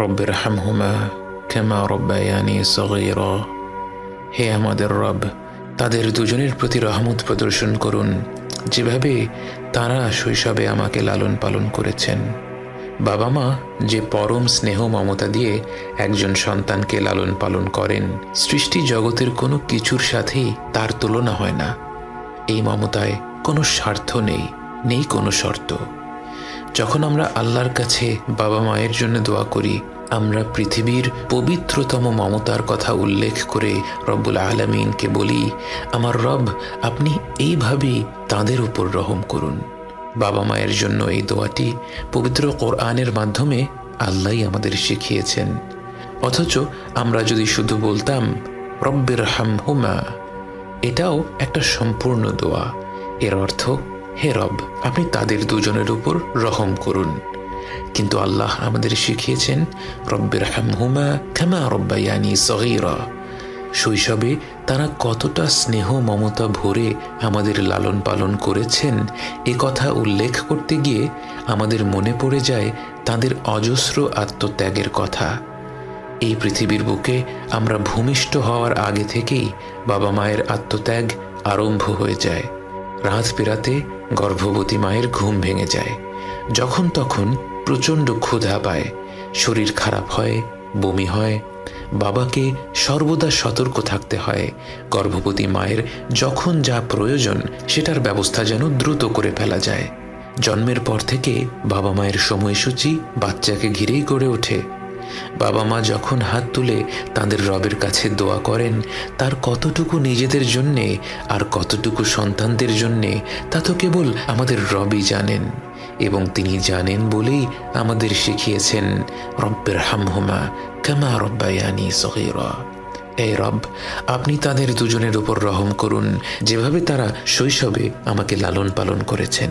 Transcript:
রব্বিরহামহুমা কামা রব্বায়ানি সগীরা। হে আমাদের রব, তাদের দুজনের প্রতি রহমত প্রদর্শন করুন, যেভাবে তারা শৈশবে আমাকে লালন পালন করেছেন। বাবা মা যে পরম স্নেহ মমতা দিয়ে একজন সন্তানকে লালন পালন করেন, সৃষ্টি জগতের কোনো কিছুর সাথেই তার তুলনা হয় না। এই মমতায় কোনো স্বার্থ নেই, নেই কোনো শর্ত। যখন আমরা আল্লাহর কাছে বাবা মায়ের জন্য দোয়া করি, আমরা পৃথিবীর পবিত্রতম মমতার কথা উল্লেখ করে রব্বুল আলামিনকে বলি, আমার রব, আপনি এইভাবেই তাদের উপর রহম করুন। বাবা মায়ের জন্য এই দোয়াটি পবিত্র কোরআনের মাধ্যমে আল্লাহই আমাদের শিখিয়েছেন। অথচ আমরা যদি শুধু বলতাম রব্বিরহামহুমা, এটাও একটা সম্পূর্ণ দোয়া। এর অর্থ, হে রব, আপনি তাদের দুজনের উপর রহম করুন। কিন্তু আল্লাহ আমাদের শিখিয়েছেন রব্বিরহামহুমা কামা রব্বায়ানি সগীরা। শৈশবে তারা কতটা স্নেহ মমতা ভরে আমাদের লালন পালন করেছেন, এ কথা উল্লেখ করতে গিয়ে আমাদের মনে পড়ে যায় তাদের অজস্র আত্মত্যাগের কথা। এই পৃথিবীর বুকে আমরা ভূমিষ্ঠ হওয়ার আগে থেকেই বাবা মায়ের আত্মত্যাগ আরম্ভ হয়ে যায়। রাত পেরাতে গর্ভবতী মায়ের ঘুম ভেঙে যায়, যখন তখন প্রচণ্ড ক্ষুধা পায়, শরীর খারাপ হয়, বমি হয়। বাবাকে সর্বদা সতর্ক থাকতে হয়। গর্ভবতী মায়ের যখন যা প্রয়োজন সেটার ব্যবস্থা যেন দ্রুত করে ফেলা যায়। জন্মের পর থেকে বাবা মায়ের সময়সূচি বাচ্চাকে ঘিরেই গড়ে ওঠে। বাবা মা যখন হাত তুলে তাদের রবের কাছে দোয়া করেন, তার কতটুকু নিজেদের জন্যে আর কতটুকু সন্তানদের জন্যে তা তো কেবল আমাদের রবই জানেন। এবং তিনি জানেন বলেই আমাদের শিখিয়েছেন রব্বিরহামহুমা কামা রব্বায়ানি সগীরা। হে রব, আপনি তাদের দুজনের উপর রহম করুন, যেভাবে তারা শৈশবে আমাকে লালন পালন করেছেন।